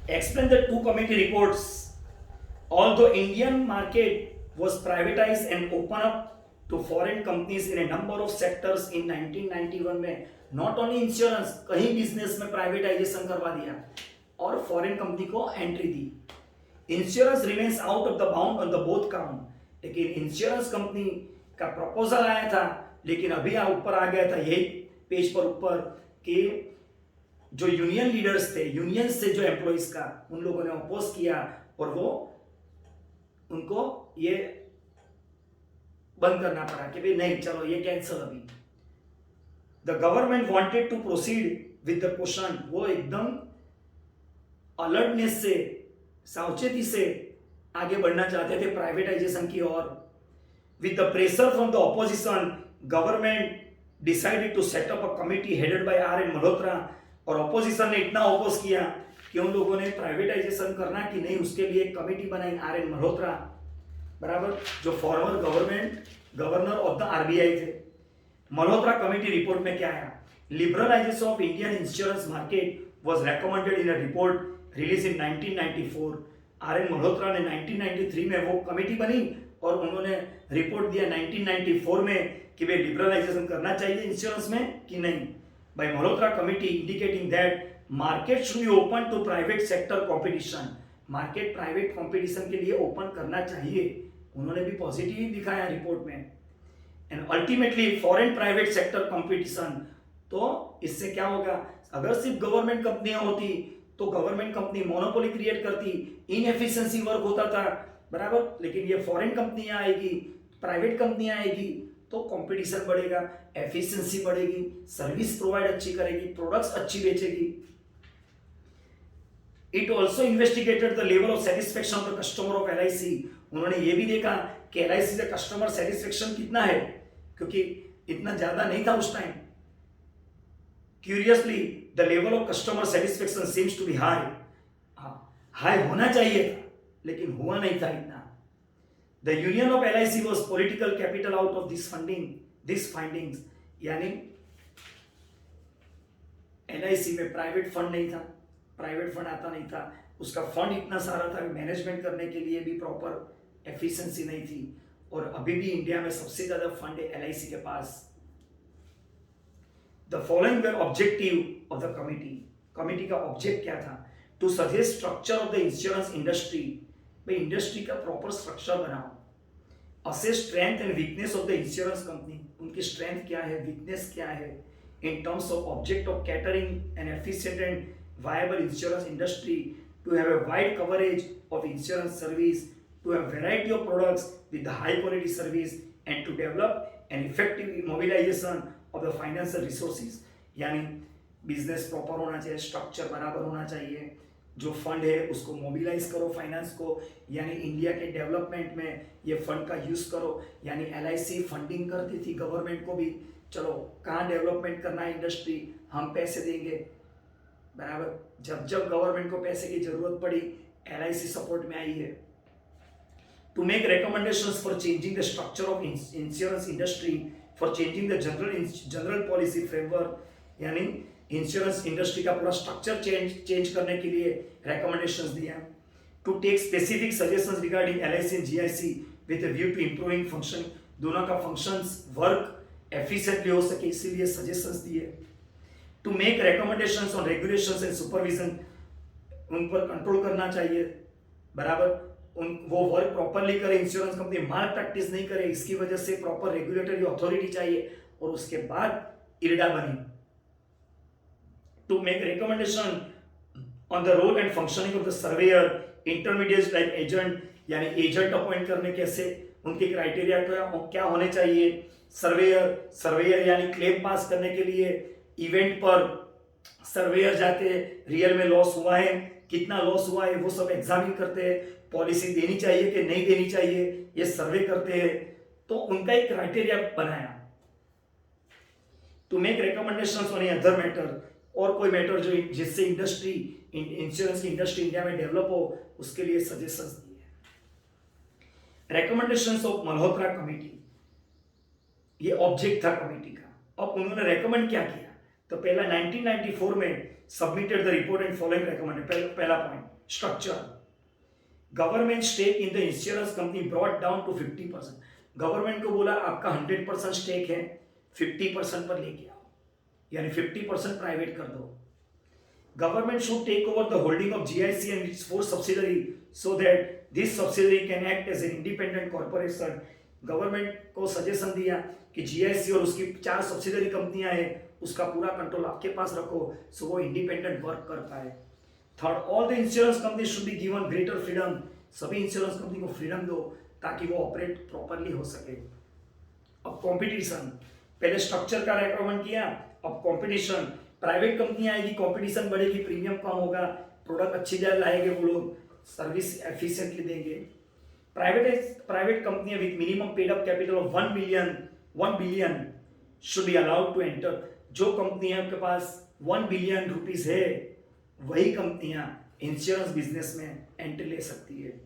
explain the two committee reports. Although Indian market was privatized and open up to foreign companies in a number of sectors in 1991 में, not only insurance, कहीं business में privatization करवा दिया और foreign company को entry the. Insurance remains out of the bound on the both count. लेकिन insurance company का proposal आया था, लेकिन अभी ऊपर आ गया था यही पेज पर ऊपर कि जो यूनियन लीडर्स थे, यूनियन से जो एम्प्लॉइज का, उन लोगों ने अपोज किया और वो उनको ये बंद करना पड़ा कि भाई नहीं, चलो ये कैंसिल अभी. The government wanted to proceed with the question. वो एकदम अलर्टनेस से, सावचेती से आगे बढ़ना चाहते थे प्राइवेटाइजेशन की ओर. With the pressure from the opposition, government decided to set up a committee headed by R N Malhotra. और ऑपोजिशन ने इतना ऑपोज किया कि उन लोगों ने प्राइवेटाइजेशन करना कि नहीं, उसके लिए एक कमिटी बनाई, आर एन मल्होत्रा, बराबर, जो former governor of the RBI थे. मल्होत्रा कमिटी रिपोर्ट में क्या आया? Liberalisation of Indian insurance market was recommended in a report release in 1994. R N Malhotra ने 1993 में वो कमिटी बनी और उन्होंने रिपोर्ट दिया 1994 में कि भाई लिबरलाइजेशन करना चाहिए इंश्योरेंस में कि नहीं. by Malhotra committee indicating that market should be open to private sector competition. Market private competition के लिए ओपन करना चाहिए, उन्होंने भी पॉजिटिव ही दिखाया रिपोर्ट में. And ultimately foreign private sector competition. तो इससे क्या होगा? अगर सिर्फ गवर्नमेंट कंपनियां होती तो गवर्नमेंट कंपनी मोनोपोली क्रिएट करती, इनएफिशिएंसी वर्क होता था, बराबर. लेकिन ये फॉरेन कंपनियां आएगी, प्राइवेट कंपनियां आएगी तो कंपटीशन बढ़ेगा, एफिशिएंसी बढ़ेगी, सर्विस प्रोवाइड अच्छी करेगी, प्रोडक्ट्स अच्छी बेचेगी. It also investigated the level of satisfaction of the customer of LIC. उन्होंने ये भी देखा कि एलआईसी से कस्टमर सेटिस्फेक्शन कितना है, क्योंकि इतना ज्यादा नहीं था उस time. Curiously the level of customer satisfaction seems to be high. High होना चाहिए था लेकिन हुआ नहीं था इतना. The union of LIC was political capital out of this findings. यानी LIC में प्राइवेट फंड नहीं था, प्राइवेट फंड आता नहीं था, उसका फंड इतना सारा था, मैनेजमेंट करने के लिए भी प्रॉपर एफिशिएंसी नहीं थी. और अभी भी इंडिया में सबसे ज्यादा फंड है LIC के पास. The following were objective of the committee. Committee का ऑब्जेक्ट क्या था? To suggest structure of the insurance industry. भाई इंडस्ट्री का प्रॉपर स्ट्रक्चर बनाओ. Assess strength and weakness of the insurance company. उनकी स्ट्रेंथ क्या है, वीकनेस क्या है, in terms of object of catering an efficient and viable insurance industry, to have a wide coverage of insurance service, to have variety of products with the high quality service, and to develop an effective mobilization of the financial resources. यानी business proper होना चाहिए, structure बराबर होना चाहिए, जो fund है उसको mobilise करो फाइनेंस को, यानी इंडिया के डेवलपमेंट में ये फंड का यूज करो. यानी एलआईसी फंडिंग करती थी गवर्नमेंट को भी, चलो कहाँ डेवलपमेंट करना है इंडस्ट्री, हम पैसे देंगे, बराबर. जब जब गवर्नमेंट को पैसे की जरूरत पड़ी एलआईसी सपोर्ट में आई है. To make recommendations for changing the structure of insurance industry, for changing the general policy framework. यानी इंश्योरेंस इंडस्ट्री का पूरा स्ट्रक्चर चेंज करने के लिए रिकमेंडेशंस दिया. To take specific suggestions regarding LIC and GIC with a view to improving function. दोनों का functions work efficiently हो सके, इसीलिए सजेशंस दिए. To make recommendations on regulations and supervision. उन पर कंट्रोल करना चाहिए, बराबर. वो वर्क प्रॉपरली करे, इंश्योरेंस कंपनी माल प्रैक्टिस नहीं करे, इसकी वजह से प्रॉपर रेगुलेटरी अथॉरिटी चाहिए. और उसके बाद इरडा बनी. To make recommendation on the role and functioning of the surveyor, intermediate like agent. यानी एजेंट अपॉइंट करने कैसे, उनके क्राइटेरिया क्या होने चाहिए. सर्वेयर यानी क्लेम पास करने के लिए इवेंट पर सर्वेयर जाते हैं, रियल में लॉस हुआ है, कितना लॉस हुआ है, वो सब एग्जामिन करते हैं. पॉलिसी देनी चाहिए कि नहीं देनी चाहिए, ये सर्वे करते हैं. तो उनका एक क्राइटेरिया बनाया. To make recommendations on other matter. और कोई मैटर जो जिससे इंडस्ट्री, इंश्योरेंस की इंडस्ट्री इंडिया में डेवलप हो, उसके लिए सजेशंस दिए. रिकमेंडेशंस ऑफ मल्होत्रा कमिटी, ये ऑब्जेक्ट था कमिटी का. अब उन्होंने रेकमेंड क्या किया? तो पहला 1994 में submitted the report and following recommended. पहला point, structure, government stake in the insurance company brought down to 50%। Government को बोला आपका 100% स्टेक है, 50% पर लेके आओ, यानी 50% प्राइवेट कर दो। Government should take over the holding of GIC and its 4 subsidiary so that this subsidiary can act as an independent corporation। Government को सजेशन दिया कि GIC और उसकी 4 सब्सिडरी कंपनियां हैं, उसका पूरा कंट्रोल आपके पास रखो सो वो इंडिपेंडेंट वर्क कर पाए। Third, all the insurance company should be given greater freedom. सभी इंश्योरेंस कंपनी को फ्रीडम दो ताकि वो ऑपरेट प्रॉपरली हो सके। अब कंपटीशन, पहले स्ट्रक्चर का रिकमेंड किया, अब कंपटीशन, प्राइवेट कंपनी आएगी, कंपटीशन बढ़ेगी, प्रीमियम कम होगा, प्रोडक्ट अच्छी लाएंगे वो लोग, सर्विस एफिशिएंटली देंगे। प्राइवेट कंपनियां with minimum paid up capital of 1 billion should be allowed to enter. जो कंपनियां के पास 1 बिलियन रुपीस है वही कंपनियां इंश्योरेंस बिजनेस में एंट्री ले सकती है।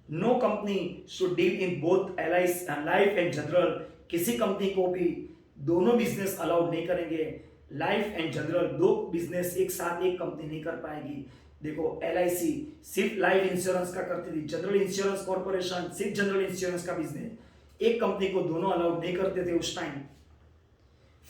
No company should deal in both life and general. किसी कंपनी को भी दोनों बिजनेस अलाउड नहीं करेंगे। लाइफ एंड जनरल दो बिजनेस एक साथ एक कंपनी नहीं कर पाएगी। देखो LIC सिर्फ लाइफ इंश्योरेंस का करती थी, जनरल इंश्योरेंस कॉर्पोरेशन सिर्फ जनरल इंश्योरेंस का बिजनेस, एक कंपनी को दोनों अलाउड नहीं करते थे उस टाइम।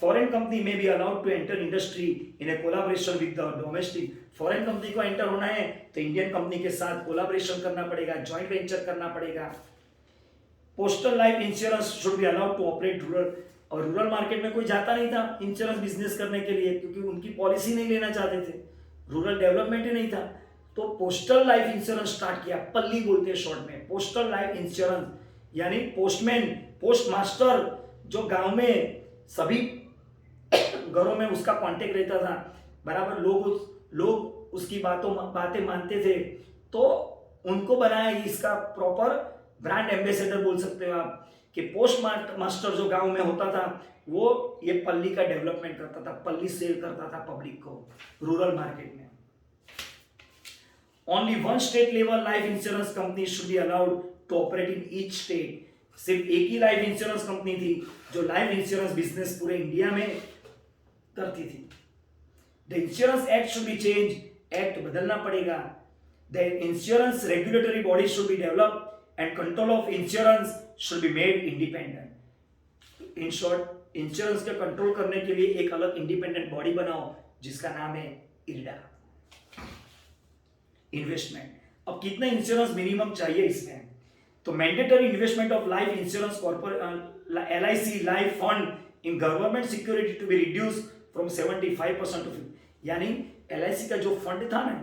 फॉरेन कंपनी में be allowed to enter industry in a collaboration with the domestic. Foreign company को एंटर होना है तो इंडियन कंपनी के साथ कोलाबोरेशन करना पड़ेगा, जॉइंट वेंचर करना पड़ेगा। Postal life insurance should be allowed to operate rural. और रूरल मार्केट में कोई जाता नहीं था इंश्योरेंस बिजनेस करने के लिए क्योंकि उनकी पॉलिसी नहीं लेना चाहते थे, रूरल डेवलपमेंट ही नहीं था। तो पोस्टल लाइफ इंश्योरेंस स्टार्ट किया, पल्ली बोलते हैं शॉर्ट में। पोस्टल लाइफ इंश्योरेंस यानी पोस्टमैन, पोस्ट मास्टर जो गांव में सभी घरों में उसका कांटेक्ट रहता था, बराबर लोग उसकी बातें मानते थे, तो उनको बनाया इसका प्रॉपर ब्रांड एम्बेसडर बोल सकते हो आप कि पोस्ट मास्टर जो गांव में होता था वो ये पल्ली का डेवलपमेंट करता था, पल्ली सेल करता था पब्लिक को रूरल मार्केट में। Only 1 state level life insurance company should be allowed to operate in each state. सिर्फ एक ही लाइफ इंश्योरेंस कंपनी थी जो लाइफ इंश्योरेंस बिजनेस पूरे इंडिया में करती थी। The insurance act should be change, act बदलना पड़ेगा। The insurance regulatory body should be develop and control of insurance should be made independent. In short, insurance का control करने के लिए एक अलग इंडिपेंडेंट बॉडी बनाओ जिसका नाम है IRDA। इन्वेस्टमेंट, अब कितना इंश्योरेंस मिनिमम चाहिए इसमें, तो mandatory investment of life insurance LIC life fund in government security to be reduce from 75% to 50%। यानी LIC का जो फंड था ना,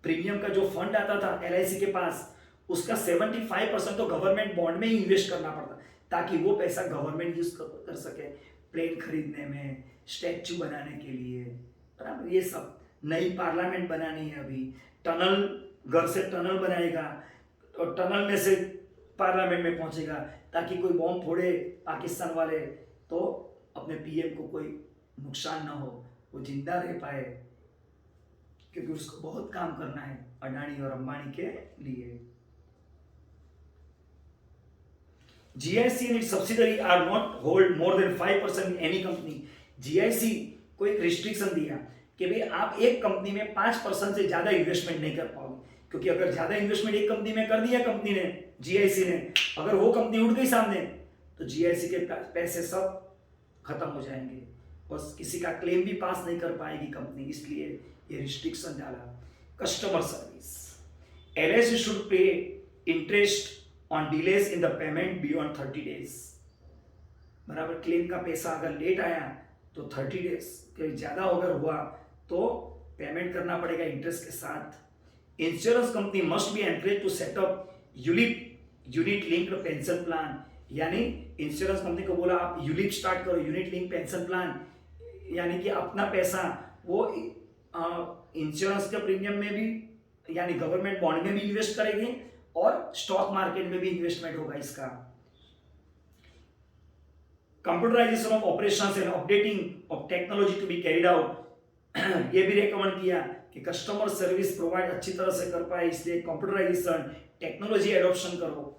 प्रीमियम का जो फंड आता था LIC के पास, उसका 75% तो गवर्नमेंट बॉन्ड में ही इन्वेस्ट करना पड़ता ताकि वो पैसा गवर्नमेंट यूज कर सके प्लेन खरीदने में, स्टैच्यू बनाने के लिए, बराबर। ये सब नई पार्लियामेंट बनानी है अभी, टनल, घर से टनल बनाएगा और टनल में से पार्लियामेंट में पहुंचेगा ताकि कोई बॉम्ब फोड़े पाकिस्तान वाले तो अपने PM को कोई नुकसान ना हो, वो जिंदा रह पाए, क्योंकि उसको बहुत काम करना है अडानी और अंबानी के लिए। GIC and its subsidiary are not hold more than 5% in any company। GIC को एक रिस्ट्रिक्शन दिया कि भाई आप एक कंपनी में 5% से ज्यादा इन्वेस्टमेंट नहीं कर पाओगे, क्योंकि अगर ज्यादा इन्वेस्टमेंट एक कंपनी में कर दिया कंपनी ने, GIC ने, अगर वो कंपनी उठ गई सामने तो GIC के पैसे सब खत्म हो जाएंगे और किसी का क्लेम भी पास नहीं कर पाएगी कंपनी, इसलिए ये रिस्ट्रिक्शन डाला। Customer service, LIC should pay interest on delays in the payment beyond 30 days। बराबर, क्लेम का पैसा अगर लेट आया तो 30 डेज के ज्यादा अगर हुआ तो पेमेंट करना पड़ेगा इंटरेस्ट के साथ। Insurance company must be encourage to set up unit linked pension plan. यानी इंश्योरेंस कंपनी को बोला आप यूनिट स्टार्ट करो, यूनिट लिंक पेंशन प्लान, यानी कि अपना पैसा वो इंश्योरेंस के प्रीमियम में भी यानी गवर्नमेंट बॉन्ड में भी इन्वेस्ट करेंगे और स्टॉक मार्केट में भी इन्वेस्टमेंट होगा इसका। Computerisation of operations and updating of technology to be carried out. ये भी रेकमेंड किया कि कस्टमर सर्विस प्रोवाइड अच्छी तरह से कर पाए, इसलिए कंप्यूटराइजेशन टेक्नोलॉजी एडॉप्शन करो।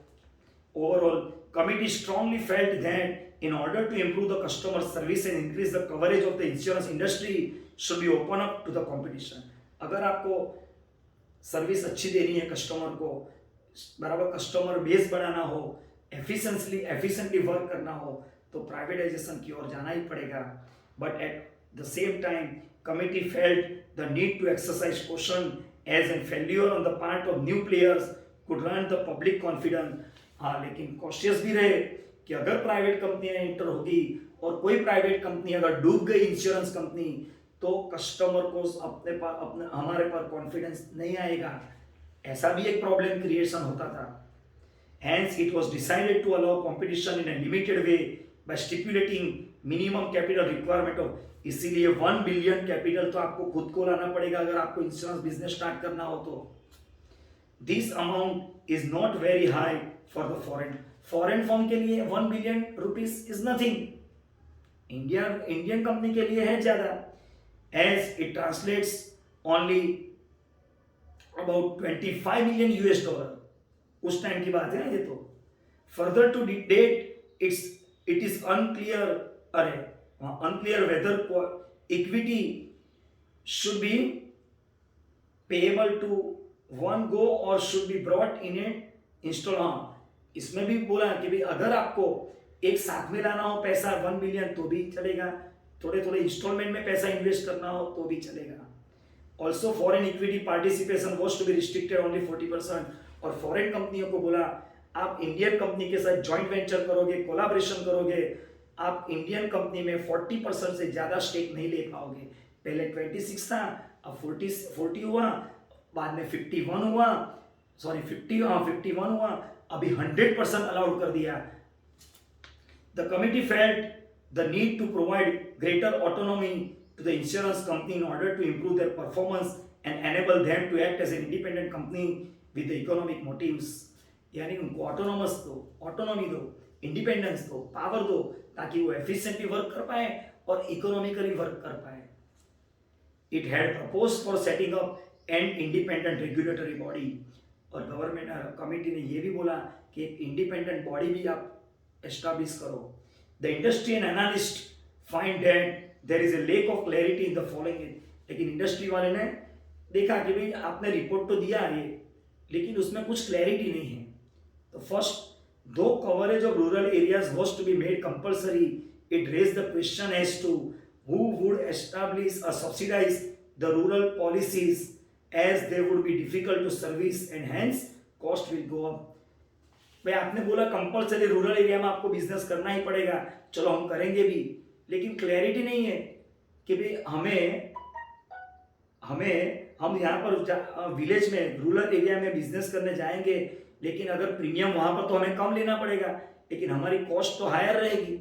Overall committee strongly felt that in order to improve the customer service and increase the coverage of the insurance industry should be open up to the competition। अगर आपको service अच्छी देनी है customer को, बराबर customer base बढ़ाना हो, efficiently work करना हो, तो प्राइवेटाइजेशन की ओर जाना ही पड़ेगा. But at the same time committee felt the need to exercise caution as a failure on the part of new players could run the public confidence. हाँ, लेकिन कॉशियस भी रहे कि अगर प्राइवेट कंपनियां एंटर होगी और कोई प्राइवेट कंपनी अगर डूब गई इंश्योरेंस कंपनी, तो कस्टमर को अपने हमारे पर कॉन्फिडेंस नहीं आएगा. ऐसा भी एक प्रॉब्लम क्रिएशन होता था. Hence, it was decided to allow competition in a limited way by stipulating minimum capital requirement of, इसीलिए 1 बिलियन कैपिटल तो आपको खुद को लाना पड़ेगा अगर आपको इंश्योरेंस बिजनेस स्टार्ट करना हो तो. This amount is not very high for the foreign firm के लिए 1 billion rupees is nothing. Indian company के लिए है ज्यादा, as it translates only about 25 million US dollar. उस टाइम की बात है ये तो. Further to date it is unclear, unclear whether equity should be payable to one go or should be brought in a install. हाँ, इसमें भी बोला कि भाई अगर आपको एक साथ में लाना हो पैसा 1 बिलियन तो भी चलेगा, थोड़े थोड़े इंस्टॉलमेंट में पैसा इन्वेस्ट करना हो तो भी चलेगा. Also foreign equity participation was to be restricted only 40%. और फॉरेन कंपनियों को बोला आप इंडियन कंपनी के साथ जॉइंट वेंचर करोगे, कोलाब्रेशन करोगे, आप इंडियन कंपनी में 40% से ज्यादा स्टेक नहीं ले पाओगे. पहले 26 था, अब 40 हुआ, बाद में 51 हुआ, 51 हुआ, अभी 100% अलाउड कर दिया. The committee felt the need to provide greater autonomy to the insurance company in order to improve their performance and enable them to act as an independent company with the economic motives. यानी उनको autonomy दो, independence दो, power दो, ताकि वो efficiently work कर पाए और इकोनॉमिकली वर्क कर पाए. It had proposed for setting up an independent regulatory body. और गवर्नमेंट कमिटी ने ये भी बोला कि एक इंडिपेंडेंट बॉडी भी आप एस्टैब्लिश करो. The industry and analyst find that there is a lack of clarity in the following. लेकिन इंडस्ट्री वाले ने देखा कि भाई आपने रिपोर्ट तो दिया है लेकिन उसमें कुछ क्लैरिटी नहीं है. तो first, though coverage of rural areas was to be made compulsory, it raised the question as to who would establish or subsidize the rural policies, as they would be difficult to service and hence cost will go up. भाई आपने बोला compulsory rural area में आपको business करना ही पड़ेगा, चलो हम करेंगे भी, लेकिन क्लैरिटी नहीं है कि भाई हम यहाँ पर विलेज में रूरल एरिया में बिजनेस करने जाएंगे, लेकिन अगर प्रीमियम वहां पर तो हमें कम लेना पड़ेगा, लेकिन हमारी कॉस्ट तो हायर रहेगी.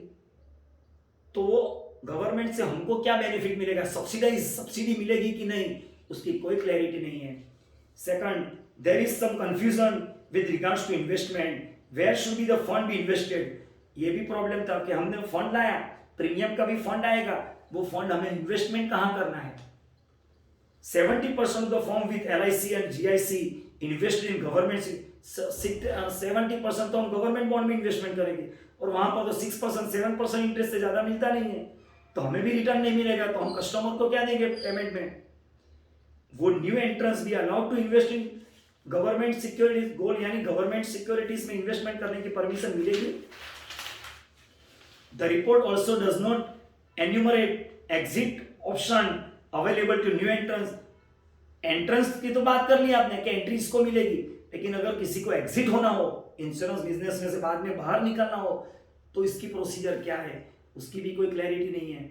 तो वो गवर्नमेंट से हमको क्या बेनिफिट मिलेगा, सब्सिडी मिलेगी कि नहीं, उसकी कोई क्लैरिटी नहीं है. Second, there is some confusion with regards to investment, where should be the fund be invested. ये भी प्रॉब्लम था कि हमने फंड लाया, प्रीमियम का भी फंड आएगा, वो फंड हमें इन्वेस्टमेंट कहां करना है. 70% of the firm with LIC and GIC invested in government. 70% तो हम गवर्नमेंट बॉन्ड में इन्वेस्टमेंट करेंगे और वहां पर तो 6% 7% इंटरेस्ट से ज्यादा मिलता नहीं है, तो हमें भी रिटर्न नहीं मिलेगा, तो हम कस्टमर को क्या देंगे पेमेंट में. वो न्यू एंट्रेंस भी allowed to invest in government securities. गोल्ड यानी गवर्नमेंट सिक्योरिटीज में इन्वेस्टमेंट करने की परमिशन मिलेगी. The report also does not enumerate exit option available to new entrants की तो बात कर ली आपने कि एंट्री इसको मिलेगी, लेकिन अगर किसी को एग्जिट होना हो, इंश्योरेंस बिजनेस में से बाद में बाहर निकलना हो, तो इसकी प्रोसीजर क्या है, उसकी भी कोई क्लैरिटी नहीं है.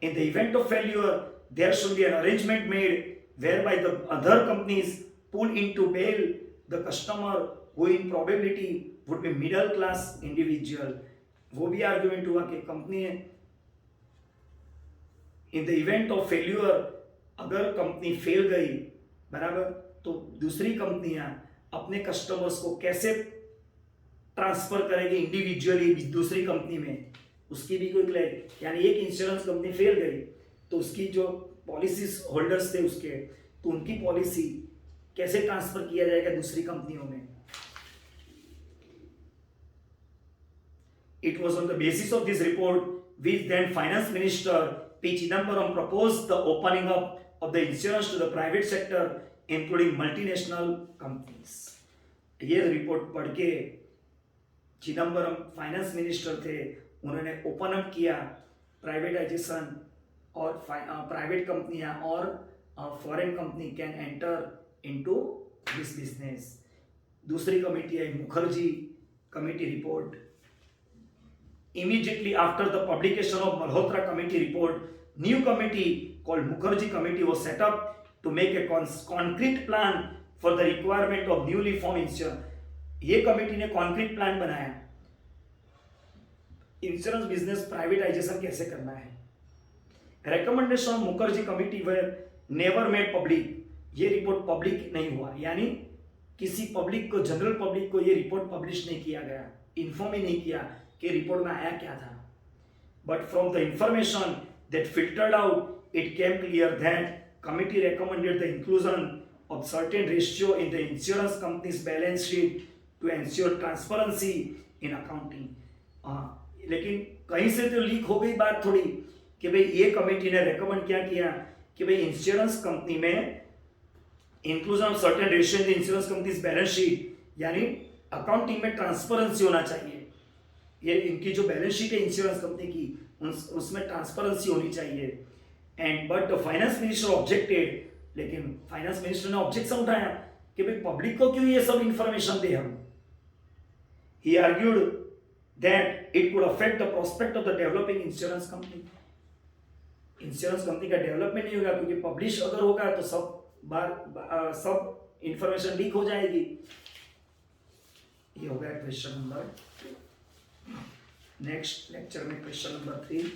In the event of failure there should be an arrangement made whereby the other companies pull in to bail the customer who in probability would be middle class individual. वो भी argument हुआ कि company in the event of failure, अगर company fail गई, बराबर, तो दूसरी कंपनियां अपने कस्टमर्स को कैसे ट्रांसफर करेगी इंडिविजुअली दूसरी कंपनी में, उसकी भी कोई क्लैरिटी. यानी एक इंश्योरेंस कंपनी फेल गई तो उसकी जो पॉलिसी होल्डर्स थे उसके, तो उनकी पॉलिसी कैसे ट्रांसफर किया जाएगा दूसरी कंपनियों में. It was on the basis of this report which then Finance Minister P. Chidambaram proposed the opening up of the insurance to the private sector including multinational companies. ये रिपोर्ट पढ़ के Chidambaram finance minister थे, उन्होंने open up किया privatisation और private कंपनियां और foreign company can enter into this business. दूसरी कमेटी है Mukherjee committee report. Immediately after the publication of Malhotra committee report, new committee called Mukherjee committee was set up to make a concrete plan for the requirement of newly formed insurance। ये committee ने concrete plan बनाया insurance business privatisation कैसे करना है। Recommendation of Mukherjee committee were never made public. ये report public नहीं हुआ, यानी किसी पब्लिक को, जनरल पब्लिक को ये रिपोर्ट पब्लिश नहीं किया गया, इन्फॉर्म ही नहीं किया कि रिपोर्ट में आया क्या था। But from the information that filtered out it came clear that committee recommended the inclusion of certain ratio in the insurance company's balance sheet to ensure transparency in accounting। लेकिन कहीं से तो लीक हो गई बात थोड़ी कि भाई ये कमेटी ने रेकमेंड क्या किया कि भाई इंश्योरेंस कंपनी में inclusion of certain ratio in the insurance companies balance sheet, यानी अकाउंटिंग में ट्रांसपेरेंसी होना चाहिए। ये इनकी जो बैलेंस शीट है इंश्योरेंस कंपनी की, उसमें ट्रांसपेरेंसी होनी चाहिए। And but the finance minister objected, लेकिन फाइनेंस मिनिस्टर ने ऑब्जेक्शन उठाया कि भाई पब्लिक को क्यों ये सब इंफॉर्मेशन दे हम। He argued that it could affect the prospect of the developing insurance company. Insurance company का डेवलपमेंट नहीं होगा, क्योंकि पब्लिश अगर होगा तो सब इंफॉर्मेशन लीक हो जाएगी। ये हो गया क्वेश्चन नंबर। नेक्स्ट लेक्चर में क्वेश्चन नंबर 3।